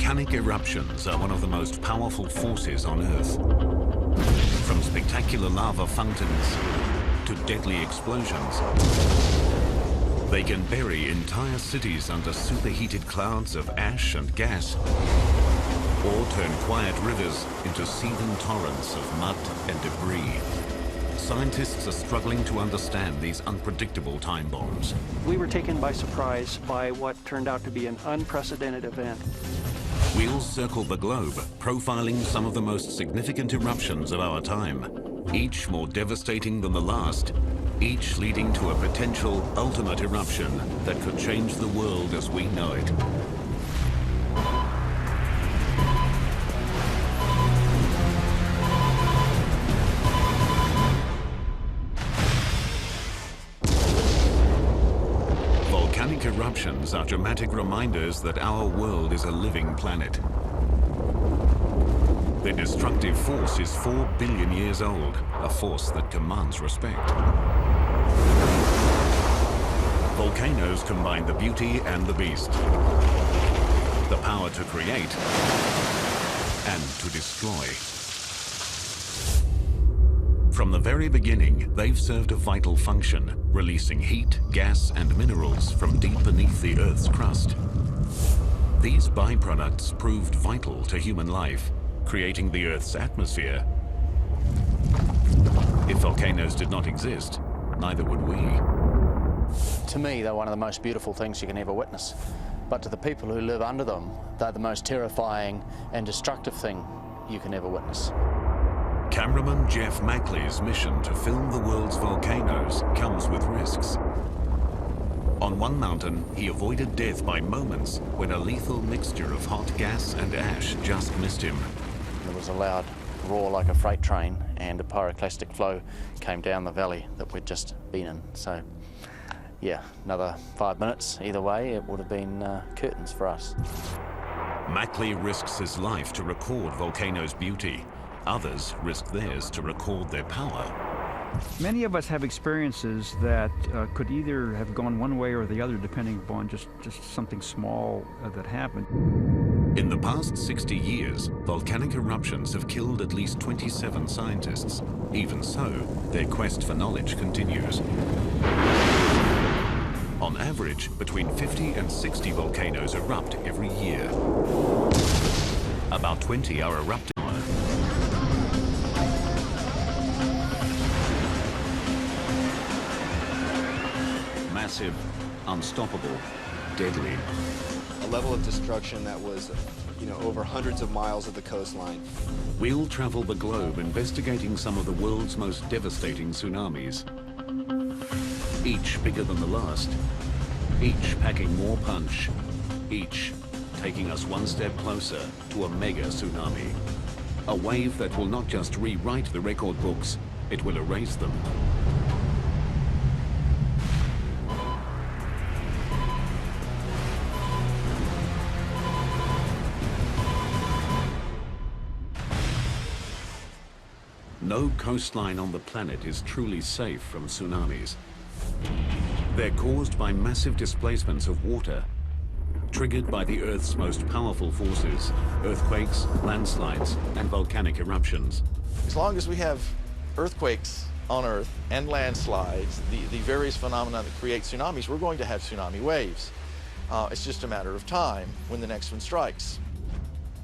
Volcanic eruptions are one of the most powerful forces on Earth. From spectacular lava fountains to deadly explosions, they can bury entire cities under superheated clouds of ash and gas, or turn quiet rivers into seething torrents of mud and debris. Scientists are struggling to understand these unpredictable time bombs. We were taken by surprise by what turned out to be an unprecedented event. We'll circle the globe, profiling some of the most significant eruptions of our time, each more devastating than the last, each leading to a potential ultimate eruption that could change the world as we know it. Volcanic eruptions are dramatic reminders that our world is a living planet. Their destructive force is 4 billion years old, a force that commands respect. Volcanoes combine the beauty and the beast, the power to create and to destroy. From the very beginning, they've served a vital function, releasing heat, gas, and minerals from deep beneath the Earth's crust. These byproducts proved vital to human life, creating the Earth's atmosphere. If volcanoes did not exist, neither would we. To me, they're one of the most beautiful things you can ever witness. But to the people who live under them, they're the most terrifying and destructive thing you can ever witness. Cameraman Jeff Mackley's mission to film the world's volcanoes comes with risks. On one mountain, he avoided death by moments when a lethal mixture of hot gas and ash just missed him. There was a loud roar like a freight train, and a pyroclastic flow came down the valley that we'd just been in. So, yeah, another 5 minutes. Either way, it would have been curtains for us. Mackley risks his life to record volcanoes' beauty. Others risk theirs to record their power. Many of us have experiences that could either have gone one way or the other, depending upon just something small that happened. In the past 60 years, volcanic eruptions have killed at least 27 scientists. Even so, their quest for knowledge continues. On average, between 50 and 60 volcanoes erupt every year. About 20 are erupting. Massive, unstoppable, deadly. A level of destruction that was, over hundreds of miles of the coastline. We'll travel the globe investigating some of the world's most devastating tsunamis. Each bigger than the last, each packing more punch, each taking us one step closer to a mega tsunami. A wave that will not just rewrite the record books, it will erase them. No coastline on the planet is truly safe from tsunamis. They're caused by massive displacements of water, triggered by the Earth's most powerful forces, earthquakes, landslides, and volcanic eruptions. As long as we have earthquakes on Earth and landslides, the various phenomena that create tsunamis, we're going to have tsunami waves. It's just a matter of time when the next one strikes.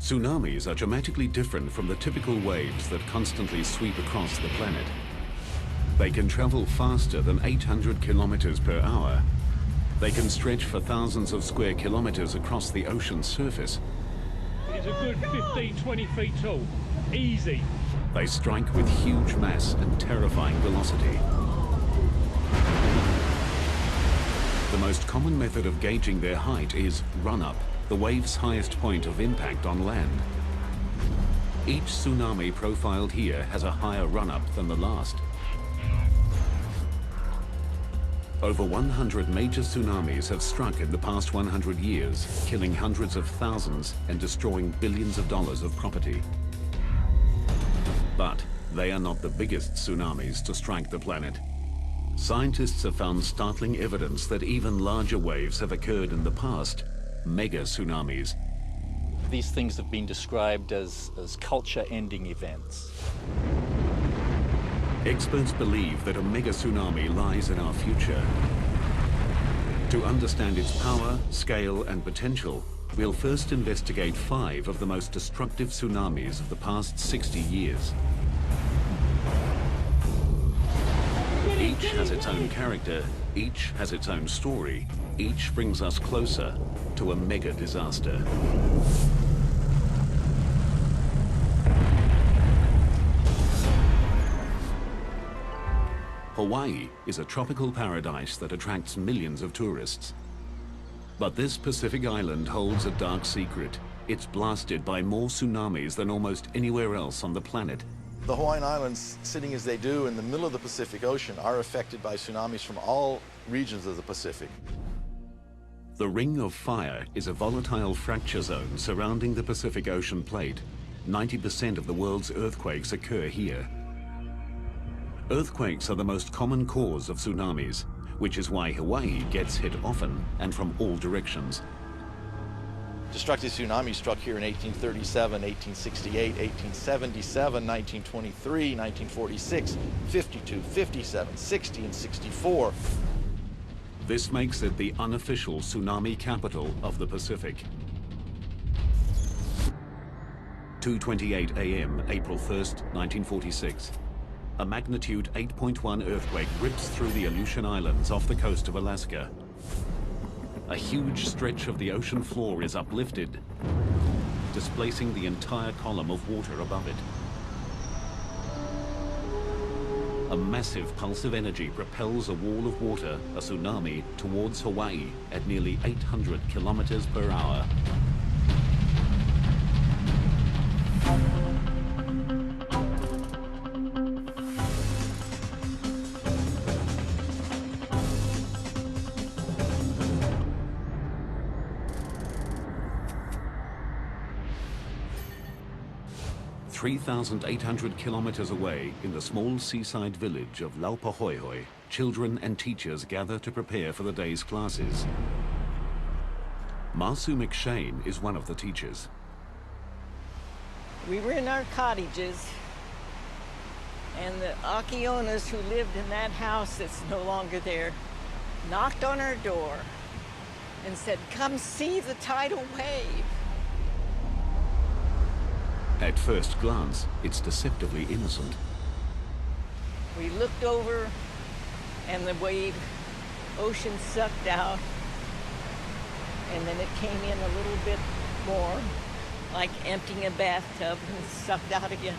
Tsunamis are dramatically different from the typical waves that constantly sweep across the planet. They can travel faster than 800 kilometers per hour. They can stretch for thousands of square kilometers across the ocean's surface. It's a good 15, 20 feet tall. Easy. They strike with huge mass and terrifying velocity. The most common method of gauging their height is run-up, the wave's highest point of impact on land. Each tsunami profiled here has a higher run-up than the last. Over 100 major tsunamis have struck in the past 100 years, killing hundreds of thousands and destroying billions of dollars of property. But they are not the biggest tsunamis to strike the planet. Scientists have found startling evidence that even larger waves have occurred in the past, mega tsunamis. these things have been described as culture-ending events. Experts believe that a mega tsunami lies in our future. To understand its power, scale, and potential, we'll first investigate 5 of the most destructive tsunamis of the past 60 years. Each has its own character, each has its own story, each brings us closer to a mega disaster. Hawaii is a tropical paradise that attracts millions of tourists. But this Pacific island holds a dark secret. It's blasted by more tsunamis than almost anywhere else on the planet. The Hawaiian Islands, sitting as they do in the middle of the Pacific Ocean, are affected by tsunamis from all regions of the Pacific. The Ring of Fire is a volatile fracture zone surrounding the Pacific Ocean plate. 90% of the world's earthquakes occur here. Earthquakes are the most common cause of tsunamis, which is why Hawaii gets hit often and from all directions. Destructive tsunamis struck here in 1837, 1868, 1877, 1923, 1946, 52, 57, 60, and 64. This makes it the unofficial tsunami capital of the Pacific. 2:28 a.m., April 1st, 1946. A magnitude 8.1 earthquake rips through the Aleutian Islands off the coast of Alaska. A huge stretch of the ocean floor is uplifted, displacing the entire column of water above it. A massive pulse of energy propels a wall of water, a tsunami, towards Hawaii at nearly 800 kilometers per hour. (3,800 kilometers away in the small seaside village of Laupahoehoe, children and teachers gather to prepare for the day's classes. Marsu McShane is one of the teachers. We were in our cottages, and the Akionas who lived in that house that's no longer there knocked on our door and said, "Come see the tidal wave." At first glance, it's deceptively innocent. We looked over, and the wave, ocean sucked out, and then it came in a little bit more, like emptying a bathtub, and sucked out again.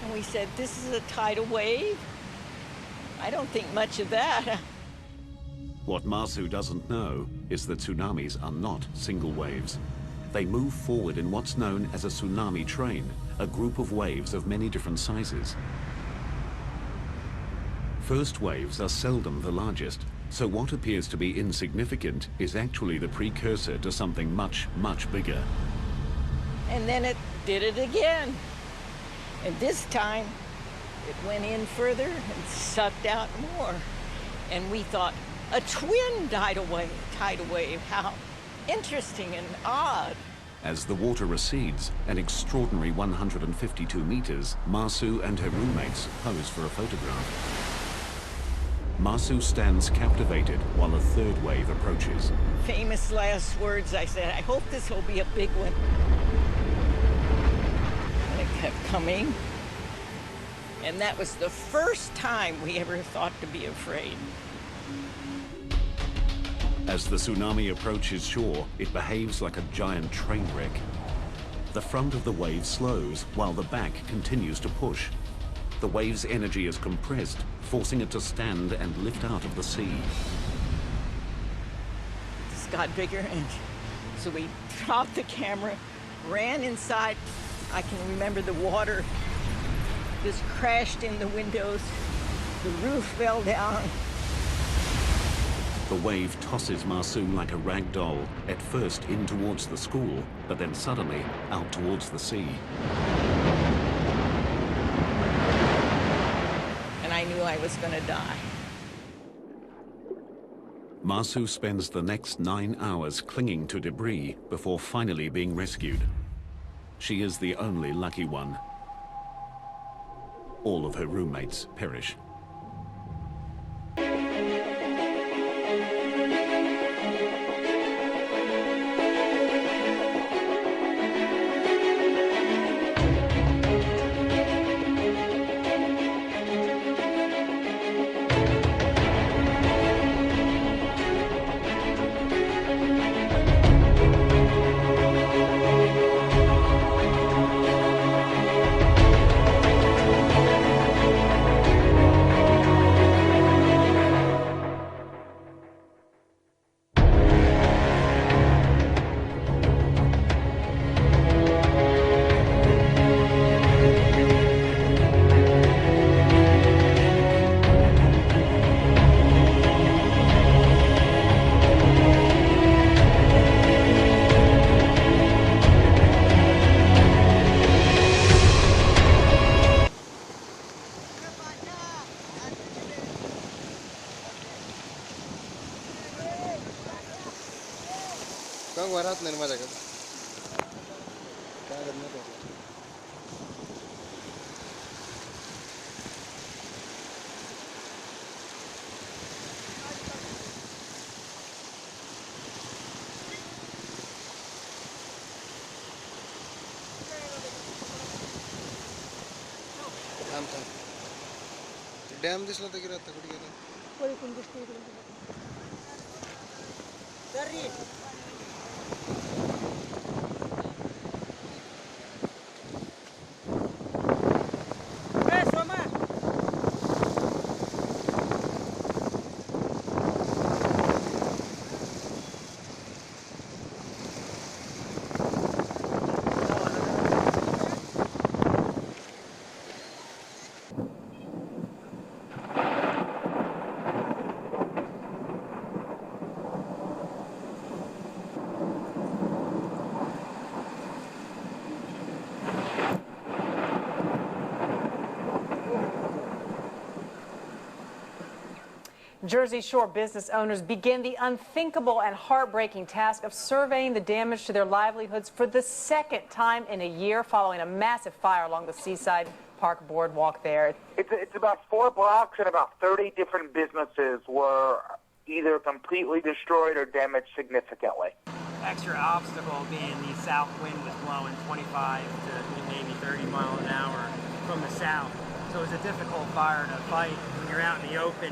And we said, "This is a tidal wave? I don't think much of that." What Marsu doesn't know is that tsunamis are not single waves. They move forward in what's known as a tsunami train, a group of waves of many different sizes. First waves are seldom the largest, so what appears to be insignificant is actually the precursor to something much, much bigger. And then it did it again. And this time, it went in further and sucked out more. And we thought, a twin tidal wave, how interesting and odd. As the water recedes, an extraordinary 152 meters, Marsu and her roommates pose for a photograph. Marsu stands captivated while a third wave approaches. Famous last words, I said, "I hope this will be a big one." And it kept coming. And that was the first time we ever thought to be afraid. As the tsunami approaches shore, it behaves like a giant train wreck. The front of the wave slows while the back continues to push. The wave's energy is compressed, forcing it to stand and lift out of the sea. This got bigger, and so we dropped the camera, ran inside. I can remember the water just crashed in the windows. The roof fell down. The wave tosses Marsu like a rag doll, at first in towards the school, but then suddenly out towards the sea. And I knew I was going to die. Masu spends the next 9 hours clinging to debris before finally being rescued. She is the only lucky one. All of her roommates perish. Dam दिसला तर गेला कुठे गेला Jersey Shore business owners begin the unthinkable and heartbreaking task of surveying the damage to their livelihoods for the second time in a year following a massive fire along the Seaside Park boardwalk there. It's about 4 blocks and about 30 different businesses were either completely destroyed or damaged significantly. Extra obstacle being the south wind was blowing 25 to maybe 30 miles an hour from the south. So it was a difficult fire to fight when you're out in the open.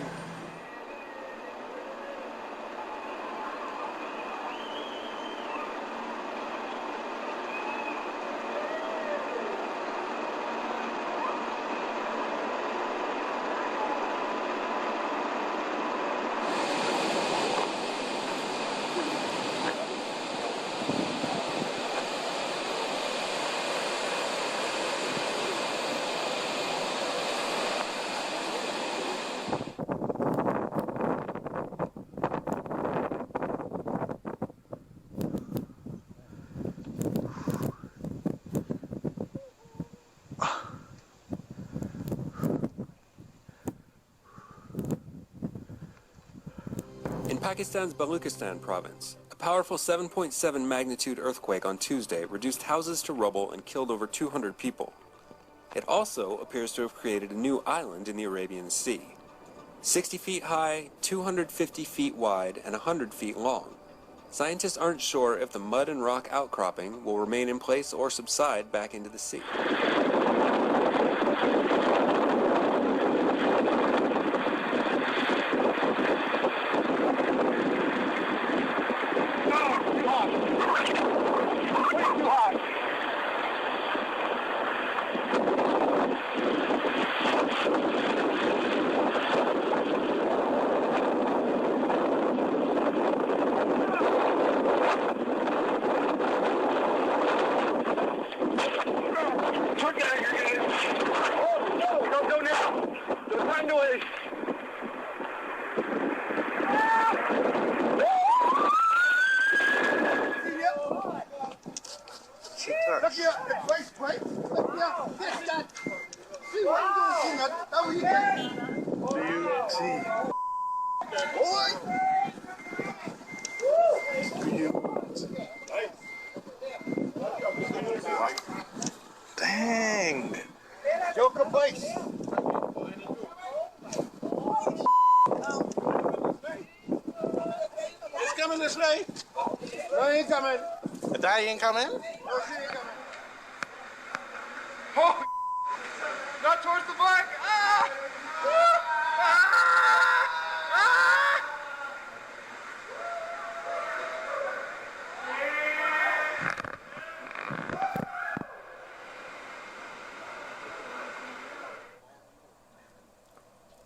In Pakistan's Baluchistan province, a powerful 7.7 magnitude earthquake on Tuesday reduced houses to rubble and killed over 200 people. It also appears to have created a new island in the Arabian Sea. 60 feet high, 250 feet wide, and 100 feet long. Scientists aren't sure if the mud and rock outcropping will remain in place or subside back into the sea. Joker place. It's coming this way. No, he ain't coming. The daddy ain't coming? No, she ain't coming. Oh, not towards the back. Ah!